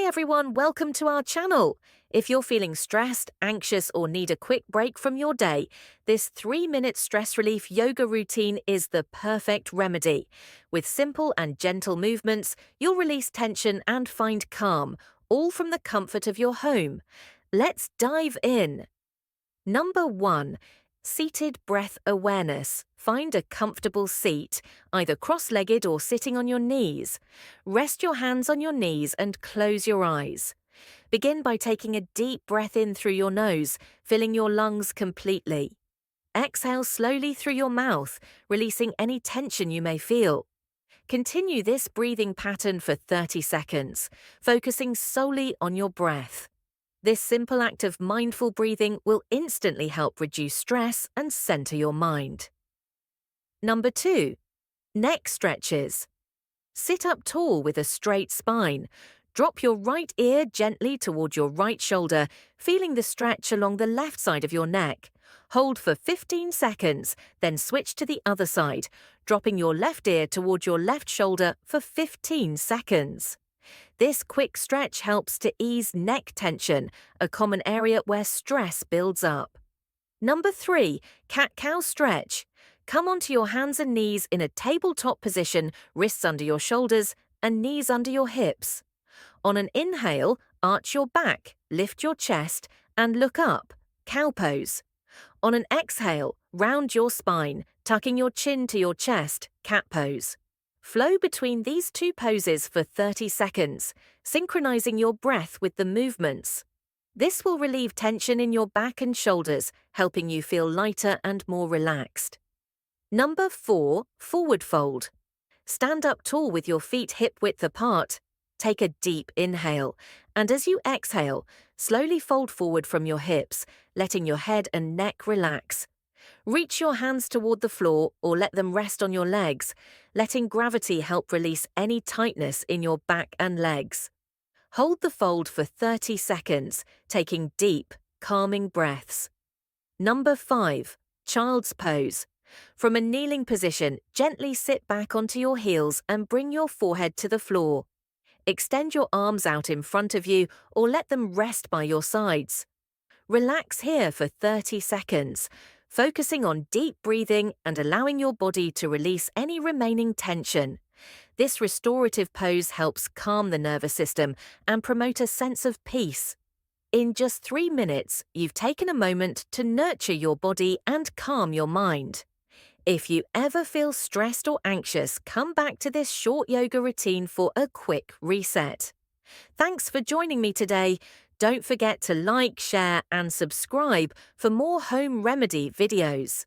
everyone, welcome to our channel. If you're feeling stressed, anxious, or need a quick break from your day, this 3-minute stress relief yoga routine is the perfect remedy. With simple and gentle movements, you'll release tension and find calm, all from the comfort of your home. Let's dive in. Number 1. Seated breath awareness. Find a comfortable seat, either cross-legged or sitting on your knees. Rest your hands on your knees and close your eyes. Begin by taking a deep breath in through your nose, filling your lungs completely. Exhale slowly through your mouth, releasing any tension you may feel. Continue this breathing pattern for 30 seconds, focusing solely on your breath. This simple act of mindful breathing will instantly help reduce stress and center your mind. Number 2. Neck stretches. Sit up tall with a straight spine. Drop your right ear gently toward your right shoulder, feeling the stretch along the left side of your neck. Hold for 15 seconds, then switch to the other side, dropping your left ear toward your left shoulder for 15 seconds. This quick stretch helps to ease neck tension, a common area where stress builds up. Number 3. Cat-cow stretch. Come onto your hands and knees in a tabletop position, wrists under your shoulders and knees under your hips. On an inhale, arch your back, lift your chest, and look up, cow pose. On an exhale, round your spine, tucking your chin to your chest, cat pose. Flow between these two poses for 30 seconds, synchronizing your breath with the movements. This will relieve tension in your back and shoulders, helping you feel lighter and more relaxed. Number 4. Forward fold. Stand up tall with your feet hip-width apart. Take a deep inhale, and as you exhale, slowly fold forward from your hips, letting your head and neck relax. Reach your hands toward the floor or let them rest on your legs, letting gravity help release any tightness in your back and legs. Hold the fold for 30 seconds, taking deep, calming breaths. Number 5. Child's pose. From a kneeling position, gently sit back onto your heels and bring your forehead to the floor. Extend your arms out in front of you or let them rest by your sides. Relax here for 30 seconds, focusing on deep breathing and allowing your body to release any remaining tension. This restorative pose helps calm the nervous system and promote a sense of peace. In just 3 minutes, you've taken a moment to nurture your body and calm your mind. If you ever feel stressed or anxious, come back to this short yoga routine for a quick reset. Thanks for joining me today. Don't forget to like, share, and subscribe for more home remedy videos.